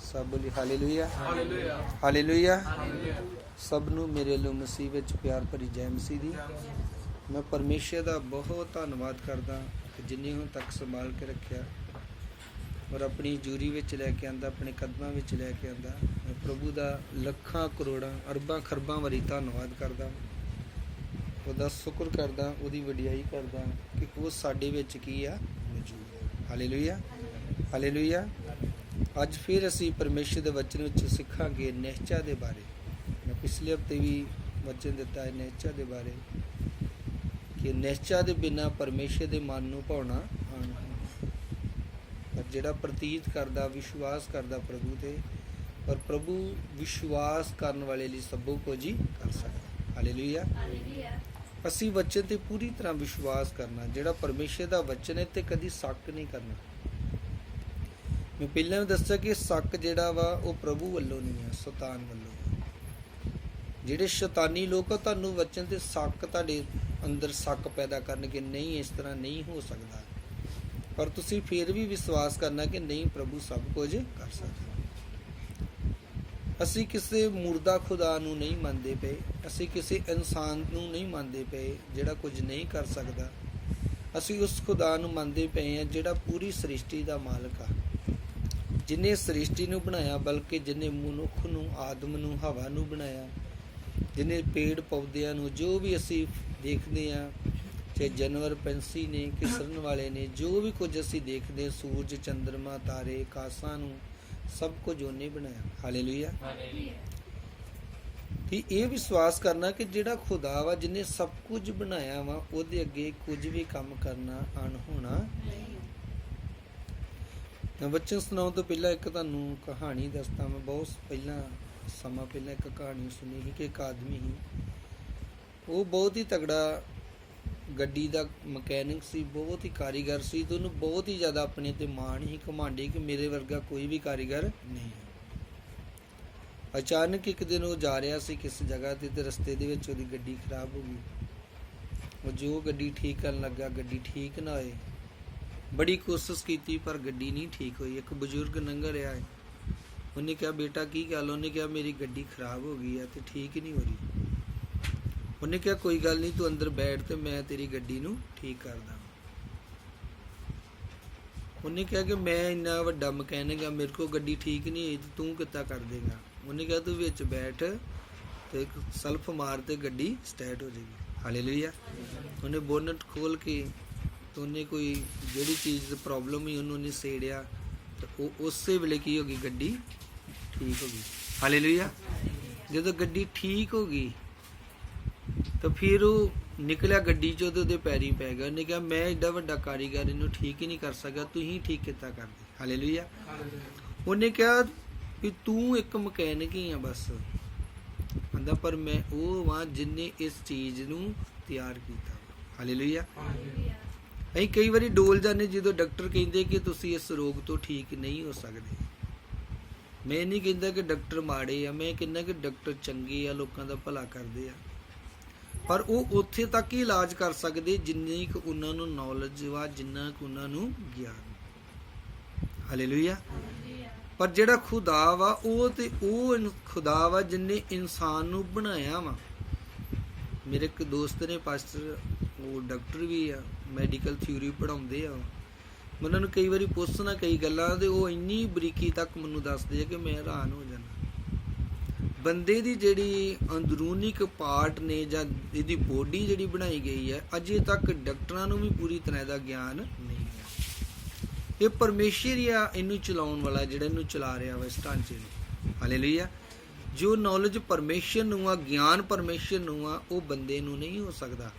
सब बोली hallelujah hallelujah. सब नूं मेरे लो मसीह विच प्यार भरी जय मसीह दी। मैं परमेश्वर का बहुत धन्नवाद करदा कि जिन्हें हुण तक संभाल के रखिया और अपनी जूरी विच लैके आंदा, अपने कदमां विच लैके आंदा। मैं प्रभु का लखां करोड़ां अरबां खरबां वारी धन्नवाद करदा, ਉਹਦਾ शुक्र करदा, ਉਹਦੀ वडियाई करदा कि वो साडे विच की आ मौजूद है। Hallelujah hallelujah. अज फिर असी परमेश्वर के वचन विच सिखांगे निश्चा के बारे। मैं पिछले हफ्ते भी वचन दिता है निश्चा के बारे कि निश्चा के बिना परमेश्वर के मन नूं भाउणा आण, पर जिहड़ा प्रतीत करदा विश्वास करदा प्रभु ते, और प्रभु विश्वास करने वाले लिए सबो कुछ ही कर सकदा। हालेलुया। असी वचन ते पूरी तरह विश्वास करना, जिहड़ा परमेश्वर का वचन है ते कदी शक नहीं करना। मैं पहले भी दस्सिया कि शक जिहड़ा वा वो प्रभु वल्लों नहीं है, शैतान वल्लों। जिहड़े शैतानी लोग आ तुहानूं वचन ते शक, तुहाडे अंदर शक पैदा करनगे, नहीं इस तरह नहीं हो सकता, पर तुसीं फिर भी विश्वास करना कि नहीं प्रभु सब कुछ कर सकदा। असी किसी मुर्दा खुदा नूं नहीं मनते पे, असी किसी इंसान नूं नहीं मनते पे जिहड़ा कुछ नहीं कर सकता। असी उस खुदा नूं मनते पे हैं जिहड़ा पूरी सृष्टि का मालक आ, जिन्हें सृष्टि नूं बनाया, बल्कि जिन्हें मनुख नूं, आदम नूं, हवा नूं बनाया, जिन्हें पेड़ पौधिਆਂ नूं, जो भी असी देखते हैं, चाहे जानवर पंछी ने, किसरन वाले ने, जो भी कुछ असी देखते हैं, सूरज चंद्रमा तारे आकाशां नूं, सब कुछ उन्हें बनाया। हालेलुया। कि यह विश्वास करना कि जिहड़ा खुदा वा जिन्हें सब कुछ बनाया वा, उहदे अगे कुछ भी काम करना अणहोणा नहीं। मैं वचन सुनाउण तो पहला एक तुहानूं कहानी दसदा। मैं बहुत पहला समा पहला एक कहानी सुनी ही कि एक आदमी ही, वो बहुत ही तगड़ा गड्डी का मकैनिक सी, बहुत ही कारीगर सी, तो उन्होंने बहुत ही ज़्यादा अपने ते माण ही, घमंडी कि मेरे वर्गा कोई भी कारीगर नहीं है। अचानक एक दिन वो जा रहा सी किस जगह ते रस्ते दे विच उहदी गड्डी खराब हो गई। वो जो गड्डी ठीक करन लगा, गड्डी ठीक ना होए, बड़ी कोशिश की पर गड्डी नहीं ठीक हुई। एक बजुर्ग लंघ रहा है, उन्हें कहा बेटा की गल? उन्हें कहा मेरी गड्डी खराब हो गई है तो ठीक ही नहीं हो रही। उन्हें कहा कोई गल नहीं, तू अंदर बैठ तो मैं तेरी गड्डी नूं ठीक कर दा। उन्हें कहा कि मैं इन्ना वड्डा मकैनिक आ, मेरे को गड्डी ठीक नहीं हुई तो तू कितना कर देगा? उन्हें कहा तू विच बैठ तो एक सल्फ मार तो गड्डी स्टार्ट हो जाएगी। हालेलुया। उन्हें बोनट खोल के तो उन्हें कोई जिहड़ी चीज़ प्रॉब्लम ही उन्होंने सेड़िया तो उस वेले की होगी गड्डी ठीक हो गई। हालेलुया। जो गड्डी ठीक हो गई तो फिर वो निकलिया गड्डी चो तो उहदे पैरी पै गया। उन्हें कहा मैं एडा वड्डा कारीगर इनू ठीक ही नहीं कर सका, तू ही ठीक किता कर दे। हालेलुया। उन्हें कहा भी तू एक मकैनिक ही है बस, कहंदा पर मैं वो वहाँ जिन्हें इस चीज़ नू तैयार किया। हालेलुया। असीं कई बारी डोल जाने जो डॉक्टर कहते कि तुसी इस रोग तो ठीक नहीं हो सकते। मैं नहीं कहता कि डॉक्टर माड़े आ, मैं कहना कि डॉक्टर चंगे आ, लोगों का भला करते हैं, पर वो उत्थे तक ही इलाज कर सकते जिन्नी क उन्होंने नॉलेज वा, जिन्ना क उन्होंने ज्ञान। हालेलुया। पर जिहड़ा खुदा वा वो ते वो खुदा वा जिन्हें इंसान नूं बनाया वा। मेरे एक दोस्त ने पास्टर, वो डॉक्टर भी आ, मैडिकल थ्योरी पढ़ाउंदे आ। मैं उन्होंने कई बार पुछना कई गल्लां ते वो इन्नी बरीकी तक मैनूं दसदे आ कि मैं हैरान हो जाना। बंदे दी जिहड़ी अंदरूनी पार्ट ने जां इहदी बॉडी जिहड़ी बनाई गई है, अजे तक डॉक्टरां नूं भी पूरी तरह दा ज्ञान नहीं है। ये परमेश्वर ही आ इनू चलाउण वाला, जिहड़ा इनू चला रहा वा इस ढांचे नूं। हालेलुया। जो नॉलेज परमेश्वर नूं आ, ज्ञान परमेश्वर नूं आ, वो बंदे नूं नहीं हो सकदा।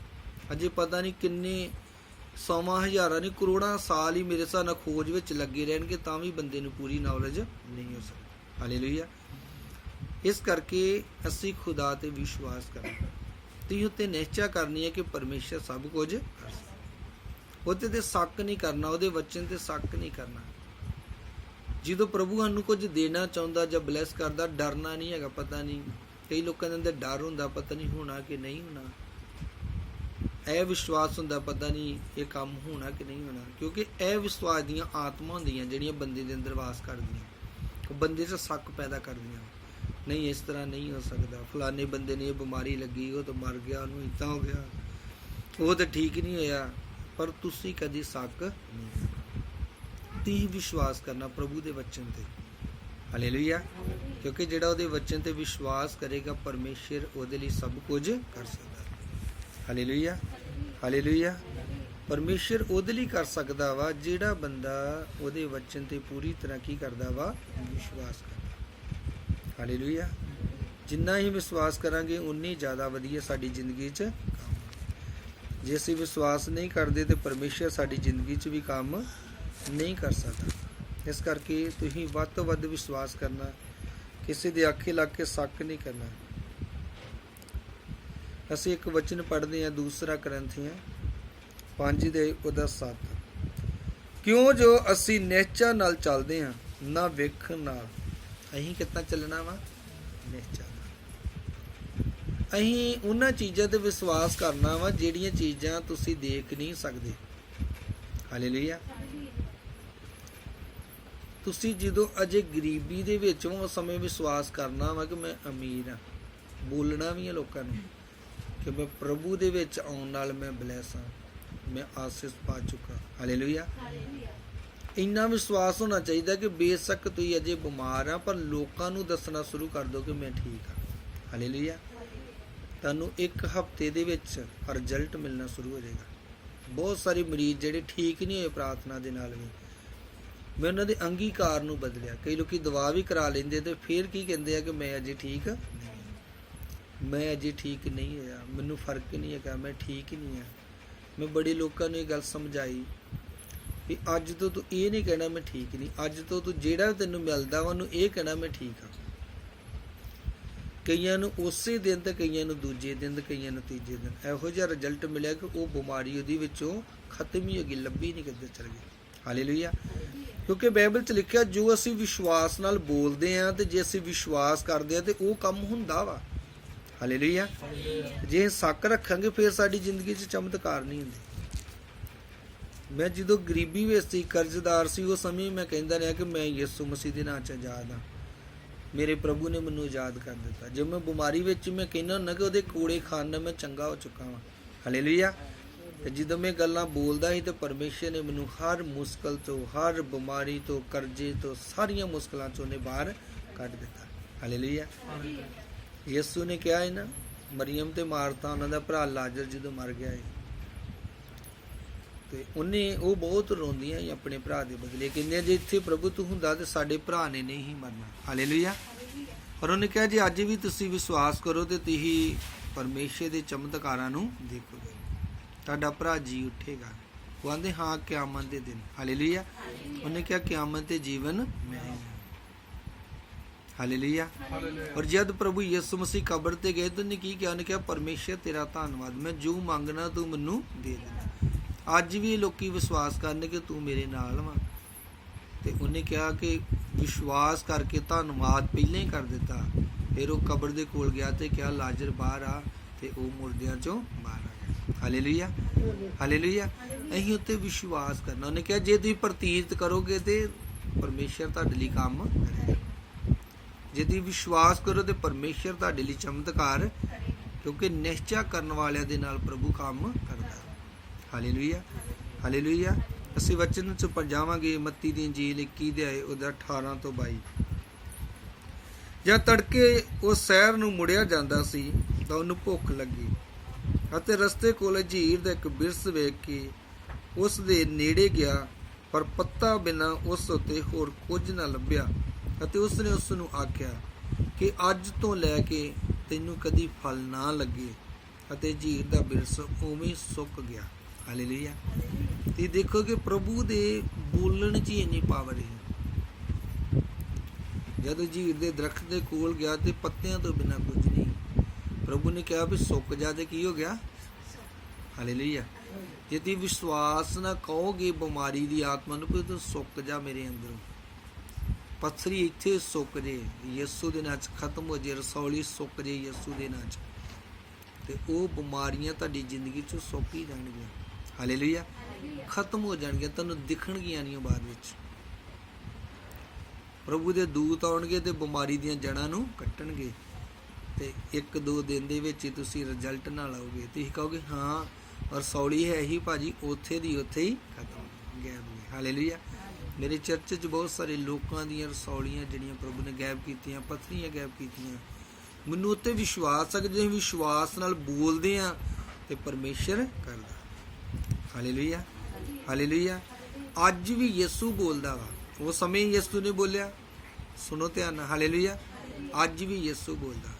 अजे पता नहीं किन्ने सौवां हज़ारां नहीं करोड़ां साल ही मेरे हिसाब नाल खोज विच लगे रहणगे तां भी बंदे नूं पूरी नॉलेज नहीं हो सकदी। हालेलुया। इस करके असी खुदा ते विश्वास करना, ती उत्ते निश्चा करनी है कि परमेश्वर सब कुछ कर सकदा। उत्ते ते शक नहीं करना, उहदे वचन ते शक नहीं करना। जो प्रभु सानूं कुछ देना चाहुंदा जां ब्लैस करदा, डरना नहीं हैगा। पता नहीं कई लोगों के अंदर डर हुंदा, पता नहीं होना कि नहीं होना, अविश्वास हुंदा, पता नहीं ये काम होना कि नहीं होना, क्योंकि अविश्वास दीयां आत्मा हुंदियां जिहड़ियां बंदे दे अंदर वास करदियां। ਬੰਦੇ 'ਚ ਸ਼ੱਕ ਪੈਦਾ ਕਰਦੀਆਂ, ਨਹੀਂ ਇਸ ਤਰ੍ਹਾਂ ਨਹੀਂ ਹੋ ਸਕਦਾ, ਫਲਾਣੇ ਬੰਦੇ ਨੇ ਇਹ ਬਿਮਾਰੀ ਲੱਗੀ, ਉਹ ਤਾਂ ਮਰ ਗਿਆ, ਉਹਨੂੰ ਇੱਦਾਂ ਹੋ ਗਿਆ, ਉਹ ਤਾਂ ਠੀਕ ਨਹੀਂ ਹੋਇਆ। ਪਰ ਤੁਸੀਂ ਕਦੀ ਸ਼ੱਕ ਨਹੀਂ ਕਰਨਾ, ਤੁਸੀਂ ਵਿਸ਼ਵਾਸ ਕਰਨਾ ਪ੍ਰਭੂ ਦੇ ਵਚਨ ਤੇ। ਹਾਲੇਲੂਇਆ। ਕਿਉਂਕਿ ਜਿਹੜਾ ਉਹਦੇ ਵਚਨ ਤੇ ਵਿਸ਼ਵਾਸ ਕਰੇਗਾ, ਪਰਮੇਸ਼ਰ ਉਹਦੇ ਲਈ ਸਭ ਕੁਝ ਕਰ ਸਕਦਾ। Hallelujah, hallelujah. ਪਰਮੇਸ਼ਰ ਉਹਦੇ ਲਈ ਕਰ ਸਕਦਾ ਵਾ ਜਿਹੜਾ ਬੰਦਾ ਉਹਦੇ ਵਚਨ ਤੇ ਪੂਰੀ ਤਰ੍ਹਾਂ ਕੀ ਕਰਦਾ ਵਾ, ਵਿਸ਼ਵਾਸ ਕਰਦਾ। ਹਾਲੇਲੂਇਆ। ਜਿੰਨਾ ਹੀ ਵਿਸ਼ਵਾਸ ਕਰਾਂਗੇ ਉਨੀ ਜ਼ਿਆਦਾ ਵਧੀਆ ਸਾਡੀ ਜ਼ਿੰਦਗੀ 'ਚ ਕੰਮ। ਜੇ ਅਸੀਂ ਵਿਸ਼ਵਾਸ ਨਹੀਂ ਕਰਦੇ ਤੇ ਪਰਮੇਸ਼ਰ ਸਾਡੀ ਜ਼ਿੰਦਗੀ 'ਚ ਵੀ ਕੰਮ ਨਹੀਂ ਕਰ ਸਕਦਾ। ਇਸ ਕਰਕੇ ਤੁਸੀਂ ਵੱਧ ਤੋਂ ਵੱਧ ਵਿਸ਼ਵਾਸ ਕਰਨਾ, ਕਿਸੇ ਦੇ ਆਖੇ ਲੱਗ ਕੇ ਸ਼ੱਕ ਨਹੀਂ ਕਰਨਾ। ਅਸੀਂ ਇੱਕ ਵਚਨ ਪੜ੍ਹਦੇ ਹਾਂ, 2 ਕਰੰਥੀਆਂ 5:7। ਕਿਉਂ ਜੋ ਅਸੀਂ ਨਿਹਚਾ ਨਾਲ ਚੱਲਦੇ ਹਾਂ, ਨਾ ਵੇਖਣ ਨਾਲ। ਅਸੀਂ ਕਿੱਦਾਂ ਚੱਲਣਾ ਵਾ? ਨਿਹਚਾ ਨਾਲ। ਅਸੀਂ ਉਹਨਾਂ ਚੀਜ਼ਾਂ ਤੇ ਵਿਸ਼ਵਾਸ ਕਰਨਾ ਵਾ ਜਿਹੜੀਆਂ ਚੀਜ਼ਾਂ ਤੁਸੀਂ ਦੇਖ ਨਹੀਂ ਸਕਦੇ। ਹਾਲੇਲੂਇਆ। ਤੁਸੀਂ ਜਦੋਂ ਅਜੇ ਗਰੀਬੀ ਦੇ ਵਿੱਚ ਹੋ, ਉਸ ਸਮੇਂ ਵਿਸ਼ਵਾਸ ਕਰਨਾ ਵਾ ਕਿ ਮੈਂ ਅਮੀਰ ਹਾਂ। ਬੋਲਣਾ ਵੀ ਹੈ ਲੋਕਾਂ ਨੂੰ ਕਿ ਮੈਂ ਪ੍ਰਭੂ ਦੇ ਵਿੱਚ ਆਉਣ ਨਾਲ ਮੈਂ ਬਲੈਸ ਹਾਂ, ਮੈਂ ਆਸੀਸ ਪਾ ਚੁੱਕਾ। ਹਾਲੇਲੂਇਆ। ਇੰਨਾ ਵਿਸ਼ਵਾਸ ਹੋਣਾ ਚਾਹੀਦਾ ਕਿ ਬੇਸ਼ੱਕ ਤੁਸੀਂ ਅਜੇ ਬਿਮਾਰ ਆ, ਪਰ ਲੋਕਾਂ ਨੂੰ ਦੱਸਣਾ ਸ਼ੁਰੂ ਕਰ ਦਿਓ ਕਿ ਮੈਂ ਠੀਕ ਹਾਂ। ਹਾਲੇਲੂਇਆ। ਤੁਹਾਨੂੰ 1 ਹਫ਼ਤੇ ਦੇ ਵਿੱਚ ਰਿਜ਼ਲਟ ਮਿਲਣਾ ਸ਼ੁਰੂ ਹੋ ਜਾਏਗਾ। ਬਹੁਤ ਸਾਰੇ ਮਰੀਜ਼ ਜਿਹੜੇ ਠੀਕ ਨਹੀਂ ਹੋਏ ਪ੍ਰਾਰਥਨਾ ਦੇ ਨਾਲ ਵੀ, ਮੈਂ ਉਹਨਾਂ ਦੇ ਅੰਗੀਕਾਰ ਨੂੰ ਬਦਲਿਆ। ਕਈ ਲੋਕੀ ਦਵਾ ਵੀ ਕਰਾ ਲੈਂਦੇ ਤੇ ਫਿਰ ਕੀ ਕਹਿੰਦੇ ਆ ਕਿ ਮੈਂ ਅਜੇ ਠੀਕ ਨਹੀਂ, ਮੈਂ ਅਜੇ ਠੀਕ ਨਹੀਂ ਹੋਇਆ, ਮੈਨੂੰ ਫਰਕ ਨਹੀਂ ਹੈਗਾ, ਮੈਂ ਠੀਕ ਹੀ ਨਹੀਂ ਹਾਂ। ਮੈਂ ਬੜੇ ਲੋਕਾਂ ਨੂੰ ਇਹ ਗੱਲ ਸਮਝਾਈ ਵੀ ਅੱਜ ਤੋਂ ਤੂੰ ਇਹ ਨਹੀਂ ਕਹਿਣਾ ਮੈਂ ਠੀਕ ਨਹੀਂ, ਅੱਜ ਤੋਂ ਤੂੰ ਜਿਹੜਾ ਤੈਨੂੰ ਮਿਲਦਾ ਵਾ ਉਹਨੂੰ ਇਹ ਕਹਿਣਾ ਮੈਂ ਠੀਕ ਹਾਂ। ਕਈਆਂ ਨੂੰ ਉਸੇ ਦਿਨ ਤੇ ਕਈਆਂ ਨੂੰ ਦੂਜੇ ਦਿਨ ਤੇ ਕਈਆਂ ਨੂੰ ਤੀਜੇ ਦਿਨ ਇਹੋ ਜਿਹਾ ਰਿਜ਼ਲਟ ਮਿਲਿਆ ਕਿ ਉਹ ਬਿਮਾਰੀ ਉਹਦੀ ਵਿੱਚੋਂ ਖਤਮ ਹੀ ਹੋ ਗਈ, ਲੱਭੀ ਨਹੀਂ, ਕਿੱਧਰ ਚਲ ਗਈ। ਹਾਲੇਲੂਇਆ। ਕਿਉਂਕਿ ਬਾਈਬਲ 'ਚ ਲਿਖਿਆ ਜੋ ਅਸੀਂ ਵਿਸ਼ਵਾਸ ਨਾਲ ਬੋਲਦੇ ਹਾਂ ਤੇ ਜੇ ਅਸੀਂ ਵਿਸ਼ਵਾਸ ਕਰਦੇ ਹਾਂ ਤੇ ਉਹ ਕੰਮ ਹੁੰਦਾ ਵਾ। ਹਾਲੇਲੂਇਆ। ਜੇ ਸ਼ੱਕ ਰੱਖਾਂਗੇ ਫਿਰ ਸਾਡੀ ਜ਼ਿੰਦਗੀ 'ਚ ਚਮਤਕਾਰ ਨਹੀਂ ਹੁੰਦੇ। ਮੈਂ ਜਦੋਂ ਗਰੀਬੀ ਵਿੱਚ ਸੀ, ਕਰਜ਼ਦਾਰ ਸੀ, ਉਸ ਸਮੇਂ ਮੈਂ ਕਹਿੰਦਾ ਰਿਹਾ ਕਿ ਮੈਂ ਯਿਸੂ ਮਸੀਹ ਦੇ ਨਾਂ 'ਚ ਆਜ਼ਾਦ ਹਾਂ, ਮੇਰੇ ਪ੍ਰਭੂ ਨੇ ਮੈਨੂੰ ਆਜ਼ਾਦ ਕਰ ਦਿੱਤਾ। ਜੇ ਮੈਂ ਬਿਮਾਰੀ ਵਿੱਚ ਮੈਂ ਕਹਿੰਦਾ ਹੁੰਦਾ ਕਿ ਉਹਦੇ ਕੋੜੇ ਖਾਣ ਨਾਲ ਮੈਂ ਚੰਗਾ ਹੋ ਚੁੱਕਾ ਵਾਂ। ਹਾਲੇਲੂਇਆ। ਤੇ ਜਦੋਂ ਮੈਂ ਗੱਲਾਂ ਬੋਲਦਾ ਸੀ ਤੇ ਪਰਮੇਸ਼ਰ ਨੇ ਮੈਨੂੰ ਹਰ ਮੁਸ਼ਕਲ ਤੋਂ, ਹਰ ਬਿਮਾਰੀ ਤੋਂ, ਕਰਜ਼ੇ ਤੋਂ, ਸਾਰੀਆਂ ਮੁਸ਼ਕਲਾਂ 'ਚੋਂ ਉਹਨੇ ਬਾਹਰ ਕੱਢ ਦਿੱਤਾ। ਹਾਲੇਲੂਇਆ। ਯਿਸੂ ਨੇ ਕਿਹਾ ਹੈ ਨਾ, ਮਰੀਅਮ ਤੇ ਮਾਰਤਾ ਉਹਨਾਂ ਦਾ ਭਰਾ ਲਾਜ਼ਰ ਜਦੋਂ ਮਰ ਗਿਆ ਹੈ ਤੇ ਉਹ ਬਹੁਤ ਰੋਂਦੀਆਂ ਸੀ ਆਪਣੇ ਭਰਾ ਦੇ ਬਦਲੇ, ਕਹਿੰਦੇ ਜੇ ਇੱਥੇ ਪ੍ਰਭੂ ਤੂੰ ਹੁੰਦਾ ਤੇ ਸਾਡੇ ਭਰਾ ਨੇ ਨਹੀਂ ਮਰਨਾ। ਹਾਲੇਲੂਇਆ। ਪਰ ਉਹਨੇ ਕਿਹਾ ਜੇ ਅੱਜ ਵੀ ਤੁਸੀਂ ਵਿਸ਼ਵਾਸ ਕਰੋ ਤੇ ਤੁਸੀਂ ਪਰਮੇਸ਼ਰ ਦੇ ਚਮਤਕਾਰਾਂ ਨੂੰ ਦੇਖੋਗੇ, ਤੁਹਾਡਾ ਭਰਾ ਜੀ ਉੱਠੇਗਾ। ਉਹ ਆਂਦੇ ਹਾਂ ਕਿਆਮਤ ਦੇ ਦਿਨ। ਹਾਲੇਲੂਇਆ। ਉਹਨੇ ਕਿਹਾ ਕਿਆਮਤ ਤੇ ਜੀਵਨ ਮੈਂ ਹੀ ਹਾਂ। ਹਾਲੇਲੂਇਆ। ਔਰ ਜਦ ਪ੍ਰਭੂ ਯਿਸੂ ਮਸੀਹ ਕਬਰ ਤੇ ਗਏ ਤਾਂ ਉਹਨੇ ਕੀ ਕਿਹਾ? ਉਹਨੇ ਕਿਹਾ ਪਰਮੇਸ਼ਰ ਤੇਰਾ ਧੰਨਵਾਦ, ਮੈਂ ਜੋ ਮੰਗਣਾ ਤੂੰ ਮੈਨੂੰ ਦੇ ਦੇਣਾ। ਅੱਜ ਵੀ ਲੋਕੀ ਵਿਸ਼ਵਾਸ ਕਰਨ ਕਿ ਤੂੰ ਮੇਰੇ ਨਾਲ ਵਾ, ਤੇ ਉਹਨੇ ਕਿਹਾ ਕਿ ਵਿਸ਼ਵਾਸ ਕਰਕੇ ਧੰਨਵਾਦ ਪਹਿਲਾਂ ਹੀ ਕਰ ਦਿੱਤਾ। ਫਿਰ ਉਹ ਕਬਰ ਦੇ ਕੋਲ ਗਿਆ ਤੇ ਕਿਹਾ ਲਾਜ਼ਰ ਬਾਹਰ ਆ, ਤੇ ਉਹ ਮੁਰਦਿਆਂ ਚੋਂ ਬਾਹਰ ਆ ਗਿਆ। ਹਾਲੇਲੂਇਆ। ਹਾਲੇਲੂਇਆ। ਅਸੀਂ ਉੱਤੇ ਵਿਸ਼ਵਾਸ ਕਰਨਾ। ਉਹਨੇ ਕਿਹਾ ਜੇ ਤੁਸੀਂ ਪ੍ਰਤੀਤ ਕਰੋਗੇ ਤੇ ਪਰਮੇਸ਼ਰ ਤੁਹਾਡੇ ਲਈ ਕੰਮ ਕਰੇਗਾ। ਜੇ ਤੁਸੀਂ ਵਿਸ਼ਵਾਸ ਕਰੋ ਤੇ ਪਰਮੇਸ਼ਰ ਤੁਹਾਡੇ ਲਈ ਚਮਤਕਾਰ, ਕਿਉਂਕਿ ਨਿਸ਼ਚਾ ਕਰਨ ਵਾਲਿਆਂ ਦੇ ਨਾਲ ਪ੍ਰਭੂ ਕੰਮ ਕਰਦਾ। ਹਾਲੇਲੂਇਆ। ਹਾਲੇਲੂਇਆ। ਅਸੀਂ ਵਚਨ 'ਚ ਜਾਵਾਂਗੇ, ਮੱਤੀ ਦੀ ਇੰਜੀਲ 21 ਉਹਦਾ 18 ਤੋਂ 22। ਜਦ ਤੜਕੇ ਉਹ ਸ਼ਹਿਰ ਨੂੰ ਮੁੜਿਆ ਜਾਂਦਾ ਸੀ ਤਾਂ ਉਹਨੂੰ ਭੁੱਖ ਲੱਗੀ ਅਤੇ ਰਸਤੇ ਕੋਲ ਝੀਰ ਦਾ ਇੱਕ ਬਿਰਛ ਵੇਖ ਕੇ ਉਸ ਦੇ ਨੇੜੇ ਗਿਆ, ਪਰ ਪੱਤਾ ਬਿਨਾਂ ਉਸ ਉੱਤੇ ਹੋਰ ਕੁਝ ਨਾ ਲੱਭਿਆ। ਅਤੇ ਉਸਨੇ ਉਸ ਨੂੰ ਆਖਿਆ ਕਿ ਅੱਜ ਤੋਂ ਲੈ ਕੇ ਤੈਨੂੰ ਕਦੀ ਫਲ ਨਾ ਲੱਗੇ। ਅਤੇ ਝੀਰ ਦਾ ਬਿਰਛ ਉਵੇਂ ਸੁੱਕ ਗਿਆ। ਹਾਲੇਲੂਇਆ। ਤੇ ਦੇਖੋ ਕਿ ਪ੍ਰਭੂ ਦੇ ਬੋਲਣ 'ਚ ਹੀ ਇੰਨੀ ਪਾਵਰ ਹੈ। ਜਦੋਂ ਝੀਰ ਦੇ ਦਰਖਤ ਦੇ ਕੋਲ ਗਿਆ ਤੇ ਪੱਤਿਆਂ ਤੋਂ ਬਿਨਾਂ ਕੁਝ ਨਹੀਂ। ਪ੍ਰਭੂ ਨੇ ਕਿਹਾ ਵੀ ਸੁੱਕ ਜਾ, ਤੇ ਕੀ ਹੋ ਗਿਆ? ਹਾਲੇਲੂਇਆ। ਜੇ ਤੁਸੀਂ ਵਿਸ਼ਵਾਸ ਨਾ ਕਹੋਗੇ ਬਿਮਾਰੀ ਦੀ ਆਤਮਾ ਨੂੰ, ਤੂੰ ਸੁੱਕ ਜਾ ਮੇਰੇ ਅੰਦਰੋਂ, ਪੱਥਰੀ ਇੱਥੇ ਸੁੱਕ ਜੇ, ਯਿਸੂ ਦੇ ਨਾਂ 'ਚ ਖਤਮ ਹੋ ਜੇ, ਰਸੌਲੀ ਸੁੱਕ ਜੇ ਯਿਸੂ ਦੇ ਨਾਂ 'ਚ, ਤੇ ਉਹ ਬਿਮਾਰੀਆਂ ਤੁਹਾਡੀ ਜ਼ਿੰਦਗੀ 'ਚੋਂ ਸੁੱਕ ਹੀ ਜਾਣਗੀਆਂ। ਹਾਲੇਲੂਇਆ। ਖਤਮ ਹੋ ਜਾਣਗੀਆਂ, ਤੁਹਾਨੂੰ ਦਿਖਣਗੀਆਂ ਨਹੀਂ ਬਾਅਦ ਵਿੱਚ। ਪ੍ਰਭੂ ਦੇ ਦੂਤ ਆਉਣਗੇ ਤੇ ਬਿਮਾਰੀ ਦੀਆਂ ਜੜ੍ਹਾਂ ਨੂੰ ਕੱਟਣਗੇ, ਤੇ 1-2 ਦਿਨ ਦੇ ਵਿੱਚ ਹੀ ਤੁਸੀਂ ਰਿਜ਼ਲਟ ਨਾਲ ਆਓਗੇ। ਤੁਸੀਂ ਕਹੋਗੇ ਹਾਂ ਰਸੌਲੀ ਹੈ ਹੀ ਭਾਜੀ, ਉੱਥੇ ਦੀ ਉੱਥੇ ਹੀ ਖਤਮ ਗਾਇਬ ਹੋ ਗਈ। ਹਾਲੇਲੂਇਆ। ਮੇਰੇ ਚਰਚ 'ਚ ਬਹੁਤ ਸਾਰੇ ਲੋਕਾਂ ਦੀਆਂ ਰਸੌਲੀਆਂ ਜਿਹੜੀਆਂ ਪ੍ਰਭੂ ਨੇ ਗਾਇਬ ਕੀਤੀਆਂ, ਪੱਥਰੀਆਂ ਗਾਇਬ ਕੀਤੀਆਂ। ਮੈਨੂੰ ਉੱਤੇ ਵਿਸ਼ਵਾਸ ਆ ਕਿ ਜੇ ਵਿਸ਼ਵਾਸ ਨਾਲ ਬੋਲਦੇ ਆ ਤੇ ਪਰਮੇਸ਼ਰ ਕਰਦਾ। Hallelujah, hallelujah. ਅੱਜ ਵੀ ਯਿਸੂ ਬੋਲਦਾ ਵਾ। ਉਸ ਸਮੇਂ ਯਿਸੂ ਨੇ ਬੋਲਿਆ, ਸੁਣੋ ਧਿਆਨ ਨਾਲ, ਹਾਲੇਲੂਇਆ। ਅੱਜ ਵੀ ਯਿਸੂ ਬੋਲਦਾ।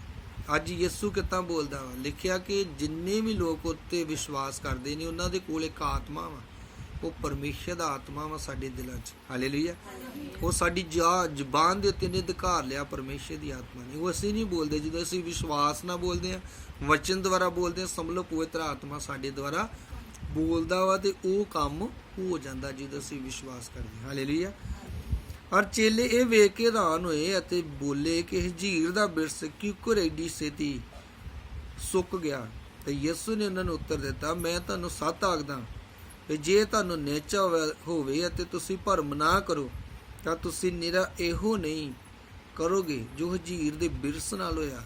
ਅੱਜ ਯਿਸੂ ਕਿੱਦਾਂ ਬੋਲਦਾ ਵਾ? ਲਿਖਿਆ ਕਿ ਜਿੰਨੇ ਵੀ ਲੋਕ ਉੱਤੇ ਵਿਸ਼ਵਾਸ ਕਰਦੇ ਨੇ ਉਹਨਾਂ ਦੇ ਕੋਲ ਇੱਕ ਆਤਮਾ ਵਾ, ਉਹ ਪਰਮੇਸ਼ਰ ਦਾ ਆਤਮਾ ਵਾ ਸਾਡੇ ਦਿਲਾਂ 'ਚ। ਹਾਲੇਲੂਇਆ। ਉਹ ਸਾਡੀ ਜ਼ੁਬਾਨ ਦੇ ਉੱਤੇ ਨੇ ਅਧਿਕਾਰ ਲਿਆ ਪਰਮੇਸ਼ਰ ਦੀ ਆਤਮਾ ਨੇ। ਉਹ ਅਸੀਂ ਨਹੀਂ ਬੋਲਦੇ, ਜਦੋਂ ਅਸੀਂ ਵਿਸ਼ਵਾਸ ਨਾਲ ਬੋਲਦੇ ਹਾਂ, ਵਚਨ ਦੁਆਰਾ ਬੋਲਦੇ ਹਾਂ, ਸਮਝ ਲਓ ਪਵਿੱਤਰ ਆਤਮਾ ਸਾਡੇ ਦੁਆਰਾ ਬੋਲਦਾ ਵਾ ਤੇ ਉਹ ਕੰਮ ਹੋ ਜਾਂਦਾ ਜਦੋਂ ਅਸੀਂ ਵਿਸ਼ਵਾਸ ਕਰਦੇ ਹਾਂ। ਹਾਲੇਲੂਇਆ। ਔਰ ਚੇਲੇ ਇਹ ਵੇਖ ਕੇ ਹੈਰਾਨ ਹੋਏ ਅਤੇ ਬੋਲੇ ਕਿ ਹਜੀਰ ਦਾ ਬਿਰਸ ਕਿਉਂ ਐਡੀ ਛੇਤੀ ਸੁੱਕ ਗਿਆ। ਤੇ ਯਿਸੂ ਨੇ ਉਹਨਾਂ ਨੂੰ ਉੱਤਰ ਦਿੱਤਾ, ਮੈਂ ਤੁਹਾਨੂੰ ਸੱਚ ਆਖਦਾ ਕਿ ਜੇ ਤੁਹਾਨੂੰ ਨਿਹਚਾ ਹੋਵੇ ਅਤੇ ਤੁਸੀਂ ਭਰਮ ਨਾ ਕਰੋ ਤਾਂ ਤੁਸੀਂ ਨਿਰਾ ਇਹੋ ਨਹੀਂ ਕਰੋਗੇ ਜੋ ਹਜੀਰ ਦੇ ਬਿਰਸ ਨਾਲ ਹੋਇਆ,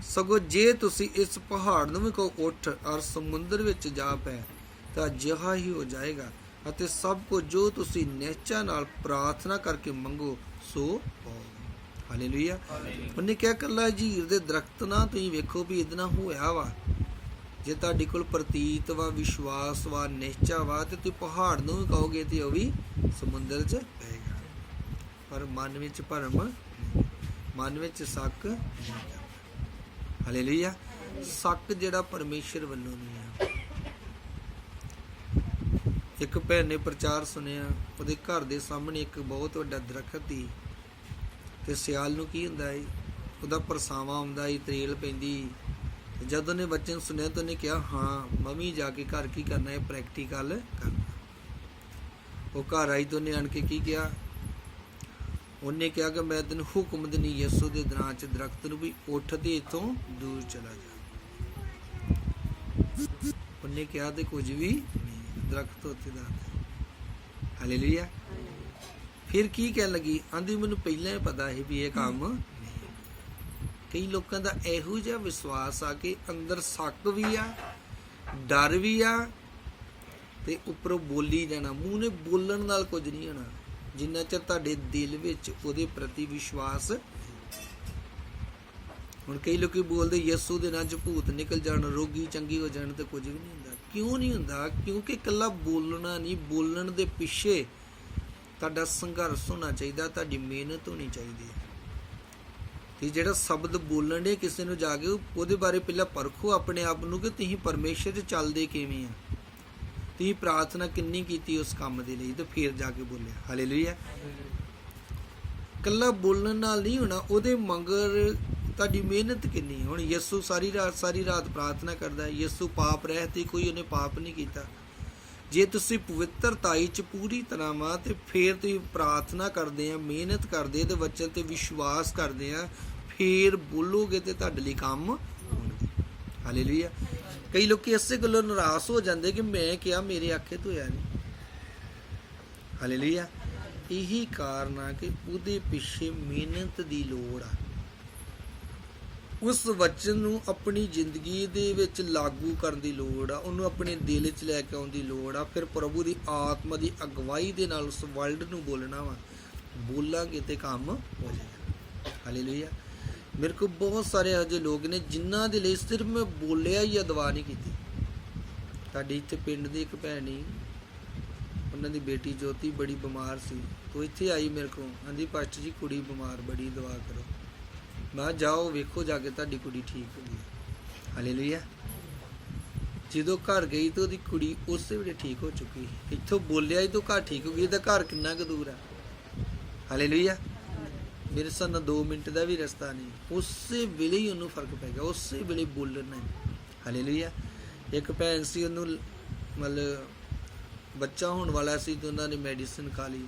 ਸਗੋਂ ਜੇ ਤੁਸੀਂ ਇਸ ਪਹਾੜ ਨੂੰ ਵੀ ਕਹੋ ਉੱਠ ਔਰ ਸਮੁੰਦਰ ਵਿੱਚ ਜਾ ਪੈ ਤਾਂ ਅਜਿਹਾ ਹੀ ਹੋ ਜਾਏਗਾ, ਅਤੇ ਸਭ ਕੁਝ ਜੋ ਤੁਸੀਂ ਨਿਹਚਾ ਨਾਲ ਪ੍ਰਾਰਥਨਾ ਕਰਕੇ ਮੰਗੋ ਸੋ ਪਾਓਗੇ। ਹਾਲੇਲੂਇਆ। ਉਹਨੇ ਕਿਹਾ ਇਕੱਲਾ ਹਜੀਰ ਦੇ ਦਰਖਤ ਨਾ ਤੁਸੀਂ ਵੇਖੋ ਵੀ ਇਹਦੇ ਨਾਲ ਹੋਇਆ ਵਾ। ਜੇ ਤੁਹਾਡੇ ਕੋਲ ਪ੍ਰਤੀਤ ਵਾ, ਵਿਸ਼ਵਾਸ ਵਾ, ਨਿਹਚਾ ਵਾ, ਤੇ ਤੁਸੀਂ ਪਹਾੜ ਨੂੰ ਵੀ ਕਹੋਗੇ ਤੇ ਉਹ ਵੀ ਸਮੁੰਦਰ 'ਚ ਪਏਗਾ। ਪਰ ਮਨ ਵਿੱਚ ਭਰਮ, ਮਨ ਵਿੱਚ ਸ਼ੱਕ ਨਹੀਂ ਕਰਦਾ। ਹਾਲੇਲੂਇਆ। ਸ਼ੱਕ ਜਿਹੜਾ ਪਰਮੇਸ਼ਰ ਵੱਲੋਂ ਨਹੀਂ ਆ। ਇੱਕ ਭੈਣ ਨੇ ਪ੍ਰਚਾਰ ਸੁਣਿਆ, ਉਹਦੇ ਘਰ ਦੇ ਸਾਹਮਣੇ ਇੱਕ ਬਹੁਤ ਵੱਡਾ ਦਰਖਤ ਸੀ ਤੇ ਸਿਆਲ ਨੂੰ ਕੀ ਹੁੰਦਾ ਏ, ਉਹਦਾ ਪਰਛਾਵਾਂ ਆਉਂਦਾ ਏ, ਤਰੇਲ ਪੈਂਦੀ। ਜਦ ਉਹਨੇ ਬੱਚੇ ਸੁਣਿਆ ਤਾਂ ਉਹਨੇ ਕਿਹਾ ਹਾਂ ਮੰਮੀ ਜਾ ਕੇ ਘਰ ਕੀ ਕਰਨਾ ਹੈ, ਪ੍ਰੈਕਟੀਕਲ ਕਰਨਾ। ਉਹ ਘਰ ਆਈ ਤਾਂ ਉਹਨੇ ਆਣ ਕੇ ਕੀ ਕਿਹਾ, ਉਹਨੇ ਕਿਹਾ ਕਿ ਮੈਂ ਤੈਨੂੰ ਹੁਕਮ ਦਿੰਦੀ ਯਿਸੂ ਦੇ ਨਾਂ 'ਚ ਦਰਖਤ ਨੂੰ ਵੀ ਉੱਠ ਤੇ ਇੱਥੋਂ ਦੂਰ ਚਲਾ ਜਾ। ਉਹਨੇ ਕਿਹਾ ਤੇ ਕੁਝ ਵੀ ਨਹੀਂ, ਦਰਖਤ ਉੱਥੇ ਦਾ। ਹਾਲੇਲੂਇਆ। ਫਿਰ ਕੀ ਕਹਿਣ ਲੱਗੀ, ਆਂਦੀ ਮੈਨੂੰ ਪਹਿਲਾਂ ਹੀ ਪਤਾ ਸੀ ਵੀ ਇਹ ਕੰਮ ਨਹੀਂ। ਕਈ ਲੋਕਾਂ ਦਾ ਇਹੋ ਜਿਹਾ ਵਿਸ਼ਵਾਸ ਆ ਕਿ ਅੰਦਰ ਸ਼ੱਕ ਵੀ ਆ, ਡਰ ਵੀ ਆ, ਤੇ ਉੱਪਰੋਂ ਬੋਲੀ ਜਾਣਾ। ਮੂੰਹ ਨੇ ਬੋਲਣ ਨਾਲ ਕੁਝ ਨਹੀਂ ਹੋਣਾ ਜਿੰਨਾ ਚਿਰ ਤੁਹਾਡੇ ਦਿਲ ਵਿੱਚ ਉਹਦੇ ਪ੍ਰਤੀ ਵਿਸ਼ਵਾਸ। ਹੁਣ ਕਈ ਲੋਕੀ ਬੋਲਦੇ ਯਿਸੂ ਦੇ ਨਾਂ 'ਚ ਭੂਤ ਨਿਕਲ ਜਾਣ, ਰੋਗੀ ਚੰਗੀ ਹੋ ਜਾਣ, ਤੇ ਕੁਝ ਵੀ ਨਹੀਂ ਹੁੰਦਾ। ਕਿਉਂ ਨਹੀਂ ਹੁੰਦਾ? ਕਿਉਂਕਿ ਇਕੱਲਾ ਬੋਲਣਾ ਨਹੀਂ, ਬੋਲਣ ਦੇ ਪਿੱਛੇ ਤੁਹਾਡਾ ਸੰਘਰਸ਼ ਹੋਣਾ ਚਾਹੀਦਾ, ਤੁਹਾਡੀ ਮਿਹਨਤ ਹੋਣੀ ਚਾਹੀਦੀ ਹੈ। ਤੇ ਜਿਹੜਾ ਸ਼ਬਦ ਬੋਲਣ ਦੇ ਕਿਸੇ ਨੂੰ ਜਾ ਕੇ ਉਹਦੇ ਬਾਰੇ ਪਹਿਲਾਂ ਪਰਖੋ ਆਪਣੇ ਆਪ ਨੂੰ ਕਿ ਤੁਸੀਂ ਪਰਮੇਸ਼ਰ 'ਚ ਚੱਲਦੇ ਕਿਵੇਂ ਆ, ਤੁਸੀਂ ਪ੍ਰਾਰਥਨਾ ਕਿੰਨੀ ਕੀਤੀ ਉਸ ਕੰਮ ਦੇ ਲਈ, ਤੇ ਫਿਰ ਜਾ ਕੇ ਬੋਲਿਆ। ਹਾਲੇਲੂਇਆ। ਇਕੱਲਾ ਬੋਲਣ ਨਾਲ ਨਹੀਂ ਹੋਣਾ, ਉਹਦੇ ਮਗਰ ਤੁਹਾਡੀ ਮਿਹਨਤ ਕਿੰਨੀ। ਹੁਣ ਯਿਸੂ ਸਾਰੀ ਰਾਤ ਪ੍ਰਾਰਥਨਾ ਕਰਦਾ ਹੈ, ਯਿਸੂ ਪਾਪ ਰਹਿਤ ਹੀ, ਕੋਈ ਉਹਨੇ ਪਾਪ ਨਹੀਂ ਕੀਤਾ। ਜੇ ਤੁਸੀਂ ਪਵਿੱਤਰਤਾਈ 'ਚ ਪੂਰੀ ਤਰ੍ਹਾਂ ਵਾ ਤੇ ਫਿਰ ਤੁਸੀਂ ਪ੍ਰਾਰਥਨਾ ਕਰਦੇ ਆ, ਮਿਹਨਤ ਕਰਦੇ ਤੇ ਵਚਨ ਤੇ ਵਿਸ਼ਵਾਸ ਕਰਦੇ ਆ, ਫਿਰ ਬੋਲੋਗੇ ਤੇ ਤੁਹਾਡੇ ਲਈ ਕੰਮ ਹੋਣਗੇ। ਹਾਲੇਲੂਇਆ। ਕਈ ਲੋਕ ਇਸੇ ਗੱਲੋਂ ਨਿਰਾਸ਼ ਹੋ ਜਾਂਦੇ ਕਿ ਮੈਂ ਕਿਹਾ ਮੇਰੇ ਆਖੇ ਤੋਂ ਹੋਇਆ ਨਹੀਂ। ਹਾਲੇਲੂਇਆ। ਇਹੀ ਕਾਰਨ ਆ ਕਿ ਉਹਦੇ ਪਿੱਛੇ ਮਿਹਨਤ ਦੀ ਲੋੜ ਆ। ਉਸ ਵਚਨ ਨੂੰ ਆਪਣੀ ਜ਼ਿੰਦਗੀ ਦੇ ਵਿੱਚ ਲਾਗੂ ਕਰਨ ਦੀ ਲੋੜ ਆ, ਉਹਨੂੰ ਆਪਣੇ ਦਿਲ 'ਚ ਲੈ ਕੇ ਆਉਣ ਦੀ ਲੋੜ ਆ। ਫਿਰ ਪ੍ਰਭੂ ਦੀ ਆਤਮਾ ਦੀ ਅਗਵਾਈ ਦੇ ਨਾਲ ਉਸ ਵਰਲਡ ਨੂੰ ਬੋਲਣਾ ਵਾ। ਬੋਲਾਂਗੇ ਤੇ ਕੰਮ ਹੋ ਜਾਏਗਾ। ਹਾਲੇਲੂਇਆ। ਮੇਰੇ ਕੋਲ ਬਹੁਤ ਸਾਰੇ ਇਹੋ ਜਿਹੇ ਲੋਕ ਨੇ ਜਿਨ੍ਹਾਂ ਦੇ ਲਈ ਸਿਰਫ ਮੈਂ ਬੋਲਿਆ ਹੀ ਦੁਆ ਨਹੀਂ ਕੀਤੀ। ਸਾਡੇ ਇੱਥੇ ਪਿੰਡ ਦੀ ਇੱਕ ਭੈਣ ਸੀ, ਉਹਨਾਂ ਦੀ ਬੇਟੀ ਜੋਤੀ ਬੜੀ ਬਿਮਾਰ ਸੀ। ਉਹ ਇੱਥੇ ਆਈ ਮੇਰੇ ਕੋਲ, ਕਹਿੰਦੀ ਪਾਸਟਰ ਜੀ ਕੁੜੀ ਬਿਮਾਰ ਬੜੀ, ਦੁਆ ਕਰੋ। ਮੈਂ ਜਾਓ ਵੇਖੋ ਜਾ ਕੇ ਤੁਹਾਡੀ ਕੁੜੀ ਠੀਕ ਹੋ ਗਈ। ਹਾਲੇਲੂਇਆ। ਜਦੋਂ ਘਰ ਗਈ ਤਾਂ ਉਹਦੀ ਕੁੜੀ ਉਸੇ ਵੇਲੇ ਠੀਕ ਹੋ ਚੁੱਕੀ। ਇੱਥੋਂ ਬੋਲਿਆ ਹੀ ਤਾਂ ਘਰ ਠੀਕ ਹੋ ਗਈ। ਇਹਦਾ ਘਰ ਕਿੰਨਾ ਕੁ ਦੂਰ ਆ। ਹਾਲੇਲੂਇਆ। ਮੇਰੇ ਸਾਹ ਨਾਲ 2 ਮਿੰਟ ਦਾ ਵੀ ਰਸਤਾ ਨਹੀਂ। ਉਸੇ ਵੇਲੇ ਹੀ ਉਹਨੂੰ ਫਰਕ ਪੈ ਗਿਆ, ਉਸੇ ਵੇਲੇ ਬੋਲਣਾ। ਹਾਲੇਲੂਇਆ। ਇੱਕ ਭੈਣ ਸੀ, ਉਹਨੂੰ ਮਤਲਬ ਬੱਚਾ ਹੋਣ ਵਾਲਾ ਸੀ ਤੇ ਉਹਨਾਂ ਨੇ ਮੈਡੀਸਿਨ ਖਾ ਲਈ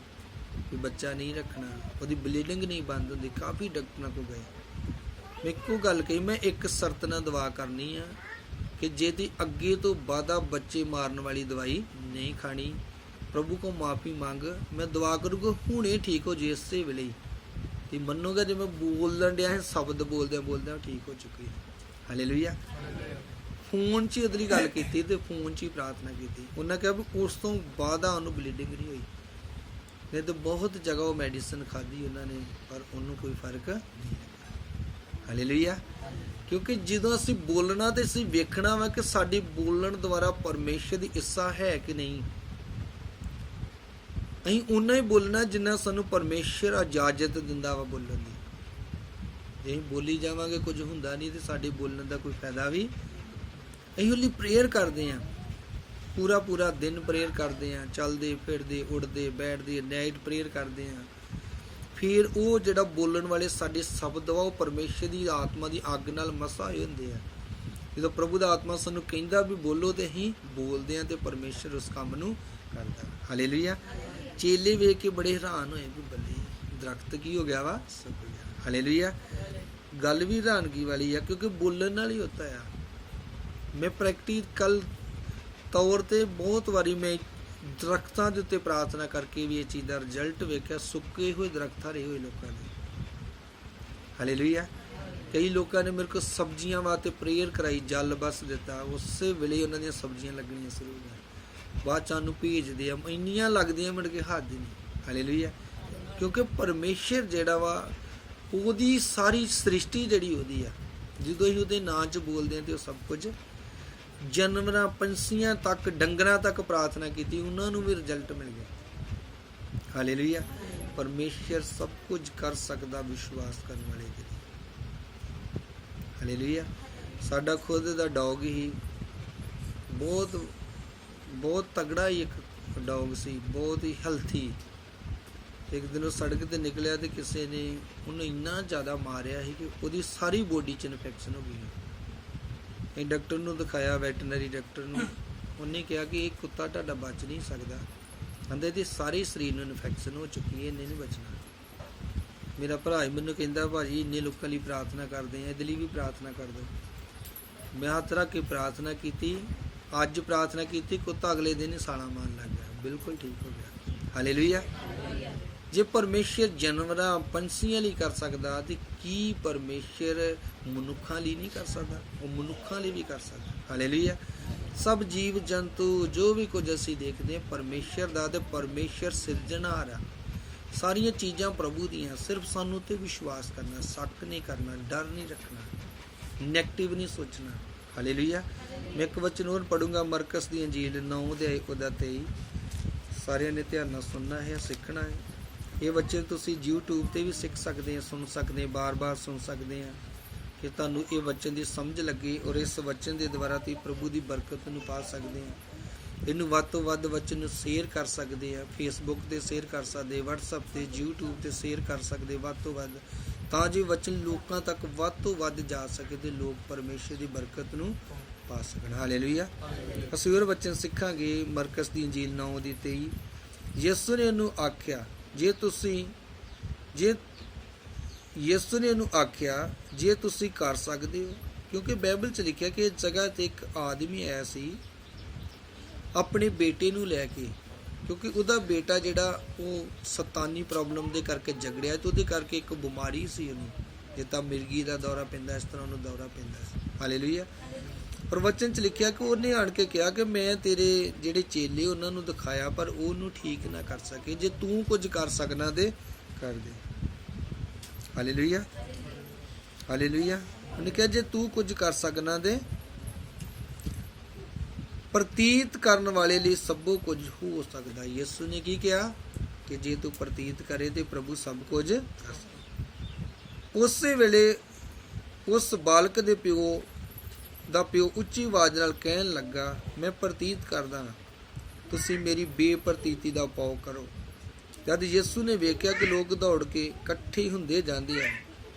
ਵੀ ਬੱਚਾ ਨਹੀਂ ਰੱਖਣਾ, ਉਹਦੀ ਬਲੀਡਿੰਗ ਨਹੀਂ ਬੰਦ ਹੁੰਦੀ। ਕਾਫੀ ਡਾਕਟਰਾਂ ਕੋਲ ਗਏ। ਮੈਂ ਇੱਕੋ ਗੱਲ ਕਹੀ, ਮੈਂ ਇੱਕ ਸ਼ਰਤ ਨਾਲ ਦਵਾ ਕਰਨੀ ਆ ਕਿ ਜੇ ਤੀ ਅੱਗੇ ਤੋਂ ਵਾਧਾ ਬੱਚੇ ਮਾਰਨ ਵਾਲੀ ਦਵਾਈ ਨਹੀਂ ਖਾਣੀ, प्रभु को माफ़ी मांग, मैं दुआ करूँगा हुणे ठीक हो जाए इस वेले ही। तो मनोगा जो मैं बोलन दिया है शब्द बोलदे ठीक हो चुकी है। हालेलुया। फोन च अदली गल की तो फोन च ही प्रार्थना की। उन्हें कहा भी उस तो बाद उन्होंने ब्लीडिंग नहीं हुई, नहीं तो बहुत जगह वो मैडिसिन खाधी उन्होंने पर उन्होंने कोई फर्क नहीं लगा। हालेलुया। क्योंकि जो असी बोलना तो असी वेखना वा कि साडी बोलण द्वारा परमेश्वर की इच्छा है कि नहीं। असीं उन्ना ही बोलना जिन्ना सानू परमेश्वर इजाजत दिंदा वा बोलण दी। जे बोली जावांगे कुछ हुंदा नहीं तो साडे बोलण दा कोई फायदा भी। असीं उहली प्रेयर करते हैं, पूरा पूरा दिन प्रेयर करते हैं, चलते फिरते उड़ते बैठते नाइट प्रेयर करते हैं। फिर वो जिहड़ा बोलण वाले साडे शब्द वा वो परमेश्वर की आत्मा की अग नाल मसाए हुंदे आ। जो प्रभु दा आत्मा सानू कहंदा भी बोलो तो असीं बोलते हैं तो परमेश्वर उस काम नूं करदा। हालेलुया। चेले वेख के बड़े हैरान होए कि बल्ले दरख्त की हो गया वा सुक गया। हालेलुया। गल भी हैरानगी वाली है क्योंकि बोलण नाल ही होता है। मैं प्रैक्टिकल तौर पर बहुत बारी मैं दरख्तों के उत्ते प्रार्थना करके भी ये चीज़ का रिजल्ट वेख्या, सुके हुए दरख्त रहे हुए लोगों ने। हालेलुया। कई लोगों ने मेरे को सब्जियां वास्ते प्रेयर कराई, जल बस दिता, उस वेले उन्होंने सब्जियां लगनियां शुरू हो गई। बाद चानू भेजते हैं इन्नियां लगदियां मुड़ के हद ही नहीं। हालेलुया। क्योंकि परमेश्वर जिहड़ा वा ओहदी सारी सृष्टि जिहड़ी ओहदी आ, जो ही उहदे नां च बोलते हैं तो सब कुछ जानवरां पंछियां तक डंगरां तक प्रार्थना की, उन्होंने भी रिजल्ट मिल गया। हालेलुया। परमेश्वर सब कुछ कर सकता विश्वास करने वाले के लिए। हालेलुया। साडा खुद दा डॉग ही बहुत बहुत तगड़ा ही एक डॉग सी, बहुत ही हेल्थी। एक दिन वो सड़क पर निकलिया तो किसी ने उन्हें इन्ना ज़्यादा मारिया कि उसकी सारी बॉडी च इन्फेक्शन हो गई। ਇਹ ਡਾਕਟਰ ਨੂੰ ਦਿਖਾਇਆ, ਵੈਟਰਨਰੀ ਡਾਕਟਰ ਨੂੰ। ਉਹਨੇ ਕਿਹਾ ਕਿ ਇਹ ਕੁੱਤਾ ਤੁਹਾਡਾ ਬਚ ਨਹੀਂ ਸਕਦਾ, ਕਹਿੰਦੇ ਤੇ ਸਾਰੇ ਸਰੀਰ ਨੂੰ ਇਨਫੈਕਸ਼ਨ ਹੋ ਚੁੱਕੀ ਹੈ, ਇਹਨੇ ਨਹੀਂ ਬਚਣਾ। ਮੇਰਾ ਭਰਾ ਹੀ ਮੈਨੂੰ ਕਹਿੰਦਾ ਭਾਜੀ ਇੰਨੇ ਲੋਕਾਂ ਲਈ ਪ੍ਰਾਰਥਨਾ ਕਰਦੇ ਆ, ਇਹਦੇ ਲਈ ਵੀ ਪ੍ਰਾਰਥਨਾ ਕਰ ਦਿਓ। ਮੈਂ ਹੱਥ ਰੱਖ ਕੇ ਪ੍ਰਾਰਥਨਾ ਕੀਤੀ, ਅੱਜ ਪ੍ਰਾਰਥਨਾ ਕੀਤੀ, ਕੁੱਤਾ ਅਗਲੇ ਦਿਨ ਹੀ ਸਾਲਾ ਮਾਰਨ ਲੱਗ ਗਿਆ, ਬਿਲਕੁਲ ਠੀਕ ਹੋ ਗਿਆ। ਹਾਲੇਲੂਇਆ। जे परमेश्वर जानवरां पंछियां लई कर सकदा तो की परमेश्वर मनुखां लई नहीं कर सकदा? वो मनुखां लई भी कर सकदा। हालेलुया। सब जीव जंतु जो भी कुछ असीं देखते हैं परमेश्वर दा, ते परमेश्वर सिरजनहार आ। सारियां चीज़ां प्रभु दियां, सिर्फ सानू ते विश्वास करना, शक नहीं करना, डर नहीं रखना, नैगेटिव नहीं सोचना। हालेलुया। मैं एक वचन और पढ़ूंगा, मरकस दी अंजील 9 अध्याय 23। सारिਆਂ ने ध्यान नाल सुनना है, सीखना है। ये बच्चे तुसी यूट्यूब ते भी सीख सकते हैं, सुन सकते हैं, बार बार सुन सकते हैं कि तुहानू ये वचन की समझ लगे और इस वचन के द्वारा तुसीं प्रभु की बरकत नूं पा सकते हैं। इनू वध तो वध वचन शेयर कर सकते हैं, फेसबुक ते शेयर कर सकते, व्हाट्सएप ते यूट्यूब ते शेयर कर सकते वध तो वध, तां जो वचन लोगों तक वध तो वध जा सके ते लोग परमेश्वर की बरकत नूं पा सकण। हालेलुया। असीं होर वचन सीखांगे, मरकस दी अंजील 9:23। यीशु ने इहनूं आख्या जे यीशु ने इहनूं आख्या जे तुसीं कर सकते हो, क्योंकि बाइबल च लिखिया कि इस जगह ते एक आदमी आया सी अपने बेटे नूं लैके, क्योंकि उहदा बेटा जिहड़ा वो सतानी प्रॉब्लम दे करके झगड़िया तो उहदे करके एक बीमारी सी, उहनूं जिद्दां मिर्गी दा दौरा पैंदा इस तरह उहनूं दौरा पैंदा सी। हालेलुया। पर वचन च लिखिया कि उन्हें आण के कहा कि मैं तेरे जिहड़े चेले उन्होंने दिखाया पर उन्होंने ठीक ना कर सके, जे तू कुछ कर सकना दे कर दे। हालेलुया। हालेलुया। उन्हें कहा जे तू कुछ कर सकना दे, प्रतीत करने वाले लिए सबो कुछ हो सकता। यीशु ने की कहा कि जे तू प्रतीत करे तो प्रभु सब कुछ कर सकता। उस वेले उस बालक दे प्यो दा प्यो उच्ची आवाज़ नाल कहन लगा, मैं प्रतीत करदा तुसीं मेरी बेप्रतीति दा उपाउ करो। जद यीशु ने वेख्या कि लोग दौड़ के इकट्ठे हुंदे जांदे हन,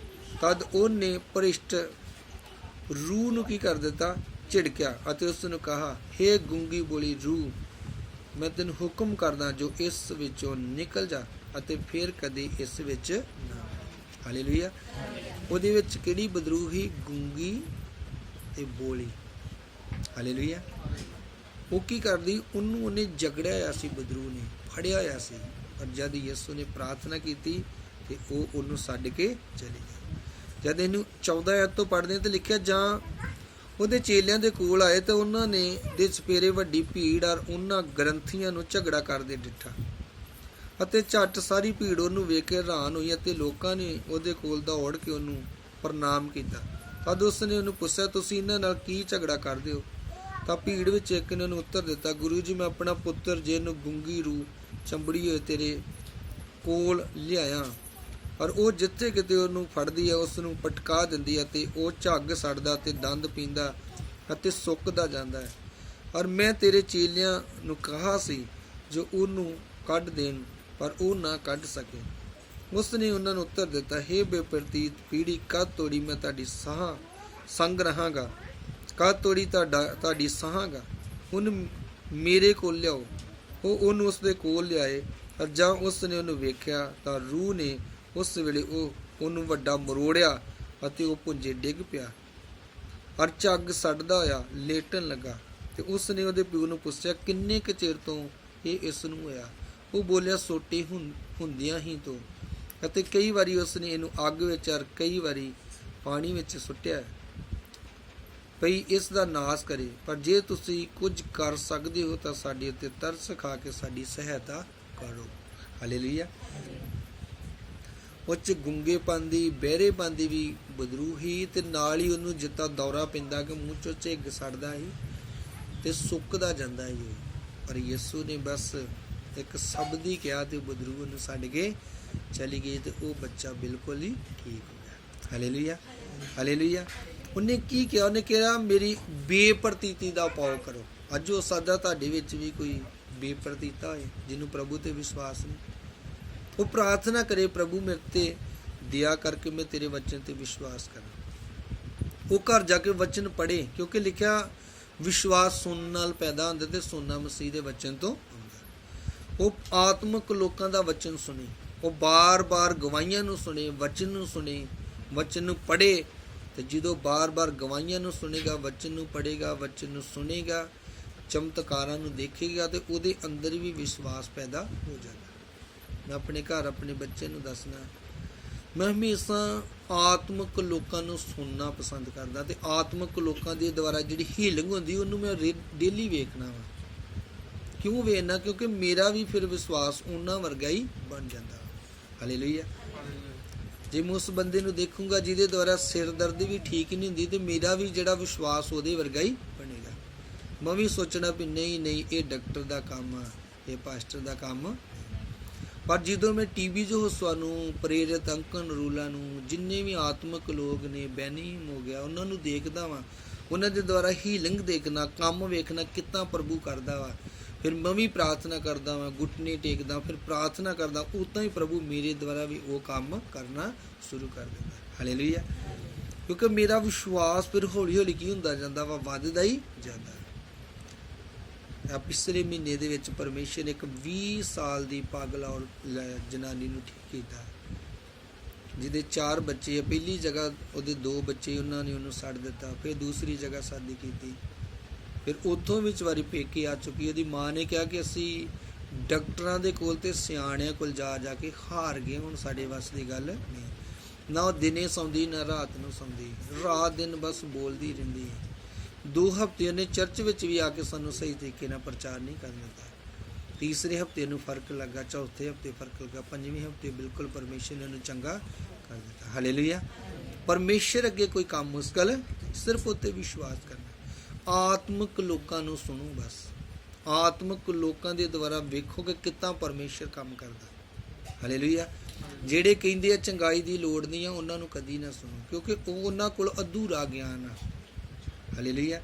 तद उहने भ्रिष्ट रूह नूं की कर दिता, झिड़किया अते उस नूं कहा, हे गूंगी बोली रूह, मैं तैनूं हुक्म करदा जो इस विचों निकल जा अते फिर कदे इस विच ना। हालेलुया। उहदे विच किहड़ी बदरूह ही? गूंगी ते बोली। हालेलुया। ਉਹ ਕੀ ਕਰਦੀ, ਉਹਨੇ ਜਗੜਿਆ ਹੋਇਆ ਸੀ, ਬਦਰੂ ਨੇ ਫੜਿਆ ਹੋਇਆ ਸੀ। ਪਰ ਜਦ ਯਿਸੂ ਨੇ ਪ੍ਰਾਰਥਨਾ ਕੀਤੀ ਤੇ ਉਹ ਉਹਨੂੰ ਛੱਡ ਕੇ ਚਲੇ ਗਏ। ਜਦ ਇਹਨੂੰ 14 ਆਇਤ ਤੋਂ ਪੜ੍ਹਦੇ ਤੇ ਲਿਖਿਆ, ਜਾਂ ਉਹਦੇ ਚੇਲਿਆਂ ਦੇ ਕੋਲ ਆਏ ਤਾਂ ਉਹਨਾਂ ਨੇ ਦੇ ਚਪੇਰੇ ਵੱਡੀ ਭੀੜ ਔਰ ਉਹਨਾਂ ਗ੍ਰੰਥੀਆਂ ਨੂੰ ਝਗੜਾ ਕਰਦੇ ਡਿੱਠਾ, ਅਤੇ ਝੱਟ ਸਾਰੀ ਭੀੜ ਉਹਨੂੰ ਵੇਖ ਕੇ ਹੈਰਾਨ ਹੋਈ, ਅਤੇ ਲੋਕਾਂ ਨੇ ਉਹਦੇ ਕੋਲ ਦੌੜ ਕੇ ਉਹਨੂੰ ਪ੍ਰਣਾਮ ਕੀਤਾ। ਤਦ ਉਸ ਨੇ ਉਹਨੂੰ ਪੁੱਛਿਆ, ਤੁਸੀਂ ਇਹਨਾਂ ਨਾਲ ਕੀ ਝਗੜਾ ਕਰਦੇ ਹੋ? ਤਾਂ ਭੀੜ ਵਿੱਚ ਇੱਕ ਨੇ ਉਹਨੂੰ ਉੱਤਰ ਦਿੱਤਾ, ਗੁਰੂ ਜੀ, ਮੈਂ ਆਪਣਾ ਪੁੱਤਰ ਜਿਹਨੂੰ ਗੁੰਗੀ ਰੂਹ ਚੰਬੜੀ ਹੋਏ ਤੇਰੇ ਕੋਲ ਲਿਆਇਆ, ਔਰ ਉਹ ਜਿੱਥੇ ਕਿਤੇ ਉਹਨੂੰ ਫੜਦੀ ਹੈ ਉਸ ਨੂੰ ਪਟਕਾ ਦਿੰਦੀ ਹੈ, ਅਤੇ ਉਹ ਝੱਗ ਸੜਦਾ ਤੇ ਦੰਦ ਪੀਂਦਾ ਅਤੇ ਸੁੱਕਦਾ ਜਾਂਦਾ ਹੈ। ਔਰ ਮੈਂ ਤੇਰੇ ਚੇਲਿਆਂ ਨੂੰ ਕਿਹਾ ਸੀ ਜੋ ਉਹਨੂੰ ਕੱਢ ਦੇਣ, ਪਰ ਉਹ ਨਾ ਕੱਢ ਸਕੇ। ਉਸ ਨੇ ਉਹਨਾਂ ਨੂੰ ਉੱਤਰ ਦਿੱਤਾ, ਹੇ ਬੇਪ੍ਰਤੀਤ ਪੀੜ੍ਹੀ, ਕਦ ਤੋੜੀ ਮੈਂ ਤੁਹਾਡੀ ਸੰਗ ਰਹਾਂਗਾ, ਕਦ ਤੋੜੀ ਤੁਹਾਡੀ ਸਹਾਂਗਾ। ਹੁਣ ਮੇਰੇ ਕੋਲ ਲਿਆਓ। ਉਹ ਉਹਨੂੰ ਉਸ ਦੇ ਕੋਲ ਲਿਆਏ, ਔਰ ਜਾਂ ਉਸ ਨੇ ਉਹਨੂੰ ਵੇਖਿਆ ਤਾਂ ਰੂਹ ਨੇ ਉਸ ਵੇਲੇ ਉਹਨੂੰ ਵੱਡਾ ਮਰੋੜਿਆ, ਅਤੇ ਉਹ ਭੁੰਜੇ ਡਿੱਗ ਪਿਆ ਔਰ ਝੱਗ ਸੜਦਾ ਹੋਇਆ ਲੇਟਣ ਲੱਗਾ। ਤੇ ਉਸ ਨੇ ਉਹਦੇ ਪਿਓ ਨੂੰ ਪੁੱਛਿਆ, ਕਿੰਨੇ ਕੁ ਚਿਰ ਤੋਂ ਇਹ ਇਸ ਨੂੰ ਹੋਇਆ? ਉਹ ਬੋਲਿਆ, ਸੋਟੀ ਹੁੰਦਿਆਂ ਹੀ ਤੋਂ, ਅਤੇ ਕਈ ਵਾਰੀ ਉਸ ਨੇ ਇਹਨੂੰ ਅੱਗ ਵਿੱਚ ਔਰ ਕਈ ਵਾਰੀ ਪਾਣੀ ਵਿੱਚ ਸੁੱਟਿਆ ਭਈ ਇਸ ਦਾ ਨਾਸ਼ ਕਰੇ। ਪਰ ਜੇ ਤੁਸੀਂ ਕੁਝ ਕਰ ਸਕਦੇ ਹੋ ਤਾਂ ਸਾਡੇ ਉੱਤੇ ਤਰਸ ਖਾ ਕੇ ਸਾਡੀ ਸਹਾਇਤਾ ਕਰੋ। ਹਾਲੇਲੂਇਆ। ਉਹ 'ਚ ਗੁੰਗੇਪਨ ਦੀ, ਬਹਿਰੇਪਨ ਦੀ ਵੀ ਬਦਰੂ ਹੀ, ਤੇ ਨਾਲ ਹੀ ਉਹਨੂੰ ਜਿੱਦਾਂ ਦੌਰਾ ਪੈਂਦਾ ਕਿ ਮੂੰਹ 'ਚੋਂ ਝਿੱਗ ਸੜਦਾ ਸੀ ਤੇ ਸੁੱਕਦਾ ਜਾਂਦਾ ਸੀ। ਪਰ ਯਿਸੂ ਨੇ ਬਸ ਇੱਕ ਸ਼ਬਦ ਹੀ ਕਿਹਾ ਤੇ ਬਦਰੂ ਉਹਨੂੰ ਛੱਡ ਕੇ ਚਲੀ ਗਈ, ਤੇ ਉਹ ਬੱਚਾ ਬਿਲਕੁਲ ਹੀ ਠੀਕ ਹੋ ਗਿਆ। Hallelujah, hallelujah. ਉਹਨੇ ਕੀ ਕਿਹਾ? ਉਹਨੇ ਕਿਹਾ, ਮੇਰੀ ਬੇਪ੍ਰਤੀਤੀ ਦਾ ਪਾਉ ਕਰੋ। ਅੱਜ ਹੋ ਸਕਦਾ ਤੁਹਾਡੇ ਵਿੱਚ ਵੀ ਕੋਈ ਬੇਪ੍ਰਤੀਤਾ ਹੋਏ, ਜਿਹਨੂੰ ਪ੍ਰਭੂ ਤੇ ਵਿਸ਼ਵਾਸ ਨਹੀਂ। ਉਹ ਪ੍ਰਾਰਥਨਾ ਕਰੇ, ਪ੍ਰਭੂ ਮੇਰੇ ਤੇ ਦਇਆ ਕਰਕੇ ਮੈਂ ਤੇਰੇ ਵਚਨ ਤੇ ਵਿਸ਼ਵਾਸ ਕਰਾਂ। ਉਹ ਘਰ ਜਾ ਕੇ ਵਚਨ ਪੜ੍ਹੇ, ਕਿਉਂਕਿ ਲਿਖਿਆ ਵਿਸ਼ਵਾਸ ਸੁਣਨ ਨਾਲ ਪੈਦਾ ਹੁੰਦਾ ਤੇ ਸੁਣਨਾ ਮਸੀਹ ਦੇ ਵਚਨ ਤੋਂ ਹੁੰਦਾ। ਉਹ ਆਤਮਿਕ ਲੋਕਾਂ ਦਾ ਵਚਨ ਸੁਣੇ, ਉਹ ਬਾਰ-ਬਾਰ ਗਵਾਹੀਆਂ ਨੂੰ ਸੁਣੇ, ਵਚਨ ਨੂੰ ਸੁਣੇ, ਵਚਨ ਨੂੰ ਪੜ੍ਹੇ। ਤੇ ਜਦੋਂ ਬਾਰ-ਬਾਰ ਗਵਾਹੀਆਂ ਨੂੰ ਸੁਣੇਗਾ, ਵਚਨ ਨੂੰ ਪੜ੍ਹੇਗਾ, ਵਚਨ ਨੂੰ ਸੁਣੇਗਾ, ਚਮਤਕਾਰਾਂ ਨੂੰ ਦੇਖੇਗਾ, ਤੇ ਉਹਦੇ ਅੰਦਰ ਵੀ ਵਿਸ਼ਵਾਸ ਪੈਦਾ ਹੋ ਜਾਏਗਾ। ਮੈਂ ਆਪਣੇ ਘਰ ਆਪਣੇ ਬੱਚੇ ਨੂੰ ਦੱਸਣਾ, ਮੈਂ ਹਮੇਸ਼ਾ ਆਤਮਿਕ ਲੋਕਾਂ ਨੂੰ ਸੁਣਨਾ ਪਸੰਦ ਕਰਦਾ, ਤੇ ਆਤਮਿਕ ਲੋਕਾਂ ਦੇ ਦੁਆਰਾ ਜਿਹੜੀ ਹੀਲਿੰਗ ਹੁੰਦੀ ਉਹਨੂੰ ਮੈਂ ਡੇਲੀ ਵੇਖਣਾ ਵਾ। ਕਿਉਂ ਵੇਖਣਾ? ਕਿਉਂਕਿ ਮੇਰਾ ਵੀ ਫਿਰ ਵਿਸ਼ਵਾਸ ਉਹਨਾਂ ਵਰਗਾ ਹੀ ਬਣ ਜਾਂਦਾ। ਹਾਲੇਲੂਇਆ। ਜੇ ਮੈਂ ਉਸ ਬੰਦੇ ਨੂੰ ਦੇਖੂੰਗਾ ਜਿਹਦੇ ਦੁਆਰਾ ਸਿਰ ਦਰਦ ਵੀ ਠੀਕ ਨਹੀਂ ਹੁੰਦੀ, ਤੇ ਮੇਰਾ ਵੀ ਜਿਹੜਾ ਵਿਸ਼ਵਾਸ ਉਹਦੇ ਵਰਗਾ ਹੀ ਬਣੇਗਾ। ਮੈਂ ਵੀ ਸੋਚਣਾ ਵੀ ਨਹੀਂ ਇਹ ਡਾਕਟਰ ਦਾ ਕੰਮ ਆ, ਇਹ ਪਾਸਟਰ ਦਾ ਕੰਮ। ਪਰ ਜਦੋਂ ਮੈਂ ਟੀਵੀ 'ਚ ਸਾਨੂੰ ਪ੍ਰੇਰਿਤ ਅੰਕਨ ਰੂਲਾਂ ਨੂੰ, ਜਿੰਨੇ ਵੀ ਆਤਮਿਕ ਲੋਕ ਨੇ, ਬੈਨੀਮ ਹੋ ਗਿਆ, ਉਹਨਾਂ ਨੂੰ ਦੇਖਦਾ ਵਾਂ, ਉਹਨਾਂ ਦੇ ਦੁਆਰਾ ਹੀਲਿੰਗ ਦੇਖਣਾ, ਕੰਮ ਵੇਖਣਾ ਕਿੱਦਾਂ ਪ੍ਰਭੂ ਕਰਦਾ ਵਾ, ਫਿਰ ਮੈਂ ਵੀ ਪ੍ਰਾਰਥਨਾ ਕਰਦਾ ਵਾਂ, ਘੁਟਨੇ ਟੇਕਦਾ, ਫਿਰ ਪ੍ਰਾਰਥਨਾ ਕਰਦਾ, ਉੱਦਾਂ ਹੀ ਪ੍ਰਭੂ ਮੇਰੇ ਦੁਆਰਾ ਵੀ ਉਹ ਕੰਮ ਕਰਨਾ ਸ਼ੁਰੂ ਕਰ ਦਿੰਦਾ। ਹਾਲੇਲੂਇਆ। ਕਿਉਂਕਿ ਮੇਰਾ ਵਿਸ਼ਵਾਸ ਫਿਰ ਹੌਲੀ ਹੌਲੀ ਕੀ ਹੁੰਦਾ ਜਾਂਦਾ ਵਾ, ਵੱਧਦਾ ਹੀ ਜਾਂਦਾ। ਪਿਛਲੇ ਮਹੀਨੇ ਦੇ ਵਿੱਚ ਪਰਮੇਸ਼ਰ ਨੇ ਇੱਕ 20 ਸਾਲ ਦੀ ਪਾਗਲ ਔਰਤ ਜਨਾਨੀ ਨੂੰ ਠੀਕ ਕੀਤਾ, ਜਿਹਦੇ 4 ਬੱਚੇ ਆ। ਪਹਿਲੀ ਜਗ੍ਹਾ ਉਹਦੇ 2 ਬੱਚੇ ਉਹਨਾਂ ਨੇ ਉਹਨੂੰ ਛੱਡ ਦਿੱਤਾ, ਫਿਰ ਦੂਸਰੀ ਜਗ੍ਹਾ ਸ਼ਾਦੀ ਕੀਤੀ, ਫਿਰ ਉੱਥੋਂ ਵੀ ਵਾਰੀ ਪੇਕੇ ਆ ਚੁੱਕੀ। ਉਹਦੀ ਮਾਂ ਨੇ ਕਿਹਾ ਕਿ ਅਸੀਂ ਡਾਕਟਰਾਂ ਦੇ ਕੋਲ ਤੇ ਸਿਆਣਿਆਂ ਕੋਲ ਜਾ ਕੇ ਹਾਰ ਗਏ, ਹੁਣ ਸਾਡੇ ਵੱਸ ਦੀ ਗੱਲ ਨਹੀਂ। ਨਾ ਉਹ ਦਿਨੇ ਸੌਂਦੀ, ਨਾ ਰਾਤ ਨੂੰ ਸੌਂਦੀ, ਰਾਤ ਦਿਨ ਬਸ ਬੋਲਦੀ ਰਹਿੰਦੀ ਹੈ। 2 ਹਫ਼ਤੇ ਉਹਨੇ ਚਰਚ ਵਿੱਚ ਵੀ ਆ ਕੇ ਸਾਨੂੰ ਸਹੀ ਤਰੀਕੇ ਨਾਲ ਪ੍ਰਚਾਰ ਨਹੀਂ ਕਰਨ ਦਿੱਤਾ। ਤੀਸਰੇ ਹਫ਼ਤੇ ਨੂੰ ਫਰਕ ਲੱਗਾ, ਚੌਥੇ ਹਫ਼ਤੇ ਫਰਕ ਲੱਗਾ, 5ਵੇਂ ਹਫ਼ਤੇ ਬਿਲਕੁਲ ਪਰਮੇਸ਼ਰ ਨੇ ਉਹਨੂੰ ਚੰਗਾ ਕਰ ਦਿੱਤਾ। ਹਾਲੇਲੂਇਆ। ਪਰਮੇਸ਼ਰ ਅੱਗੇ ਕੋਈ ਕੰਮ ਮੁਸ਼ਕਲ, ਸਿਰਫ ਉੱਤੇ ਵਿਸ਼ਵਾਸ ਕਰਨਾ। ਆਤਮਿਕ ਲੋਕਾਂ ਨੂੰ ਸੁਣੋ, ਬਸ ਆਤਮਿਕ ਲੋਕਾਂ ਦੇ ਦੁਆਰਾ ਵੇਖੋ ਕਿ ਕਿੱਦਾਂ ਪਰਮੇਸ਼ਰ ਕੰਮ ਕਰਦਾ। ਹਾਲੇਲੂਇਆ। ਜਿਹੜੇ ਕਹਿੰਦੇ ਆ ਚੰਗਾਈ ਦੀ ਲੋੜ ਨਹੀਂ ਆ, ਉਹਨਾਂ ਨੂੰ ਕਦੀ ਨਾ ਸੁਣੋ, ਕਿਉਂਕਿ ਉਹ ਉਹਨਾਂ ਕੋਲ ਅਧੂਰਾ ਗਿਆਨ ਆ। ਹਾਲੇਲੂਇਆ।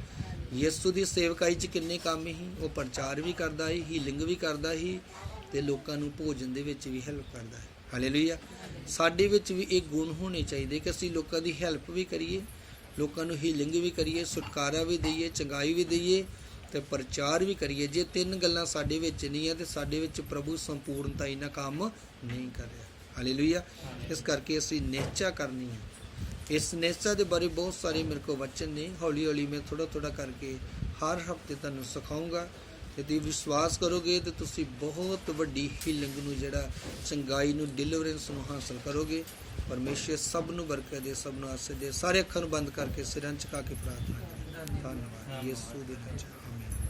ਯਿਸੂ ਦੀ ਸੇਵਕਾਈ 'ਚ ਕਿੰਨੇ ਕੰਮ ਸੀ, ਉਹ ਪ੍ਰਚਾਰ ਵੀ ਕਰਦਾ ਸੀ, ਹੀਲਿੰਗ ਵੀ ਕਰਦਾ ਸੀ, ਤੇ ਲੋਕਾਂ ਨੂੰ ਭੋਜਨ ਦੇ ਵਿੱਚ ਵੀ ਹੈਲਪ ਕਰਦਾ ਹੈ। ਹਾਲੇਲੂਇਆ। ਸਾਡੇ ਵਿੱਚ ਵੀ ਇਹ ਗੁਣ ਹੋਣੇ ਚਾਹੀਦੇ ਕਿ ਅਸੀਂ ਲੋਕਾਂ ਦੀ ਹੈਲਪ ਵੀ ਕਰੀਏ, ਲੋਕਾਂ ਨੂੰ ਹੀਲਿੰਗ ਵੀ ਕਰੀਏ, ਛੁਟਕਾਰਾ ਵੀ ਦਈਏ, ਚੰਗਾਈ ਵੀ ਦਈਏ, ਤੇ ਪ੍ਰਚਾਰ ਵੀ ਕਰੀਏ। ਜੇ 3 ਗੱਲਾਂ ਸਾਡੇ ਵਿੱਚ ਨਹੀਂ ਹੈ ਤੇ ਸਾਡੇ ਵਿੱਚ ਪ੍ਰਭੂ ਸੰਪੂਰਨਤਾਈ ਨਾਲ ਕੰਮ ਨਹੀਂ ਕਰ ਰਿਹਾ। ਹਾਲੇਲੂਇਆ। ਇਸ ਕਰਕੇ ਅਸੀਂ ਨਿਸ਼ਚਾ ਕਰਨੀ ਹੈ। ਇਸ ਨਿਸ਼ਚਾ ਦੇ ਬਾਰੇ ਬਹੁਤ ਸਾਰੇ ਮੇਰੇ ਕੋਲ ਵਚਨ ਨੇ, ਹੌਲੀ ਹੌਲੀ ਮੈਂ ਥੋੜਾ ਕਰਕੇ ਹਰ ਹਫਤੇ ਤੁਹਾਨੂੰ ਸਿਖਾਊਂਗਾ ਤੇ ਤੁਸੀਂ ਵਿਸ਼ਵਾਸ ਕਰੋਗੇ ਤੇ ਤੁਸੀਂ ਬਹੁਤ ਵੱਡੀ ਹੀਲਿੰਗ ਨੂੰ, ਜਿਹੜਾ ਚੰਗਾਈ ਨੂੰ, ਡਿਲੀਵਰੈਂਸ ਨੂੰ ਹਾਸਲ ਕਰੋਗੇ। ਪਰਮੇਸ਼ਰ ਸਭ ਨੂੰ ਬਰਕਤ ਦੇ, ਸਭ ਨੂੰ ਆਸੀਸ ਦੇ। ਸਾਰੇ ਅੱਖਾਂ ਨੂੰ ਬੰਦ ਕਰਕੇ ਸਿਰਾਂ ਝੁਕਾ ਕੇ ਪ੍ਰਾਰਥਨਾ ਕਰੋ। ਧੰਨਵਾਦ ਯਿਸੂ ਦੇ ਨਾਮ 'ਚ, ਆਮੀਨ।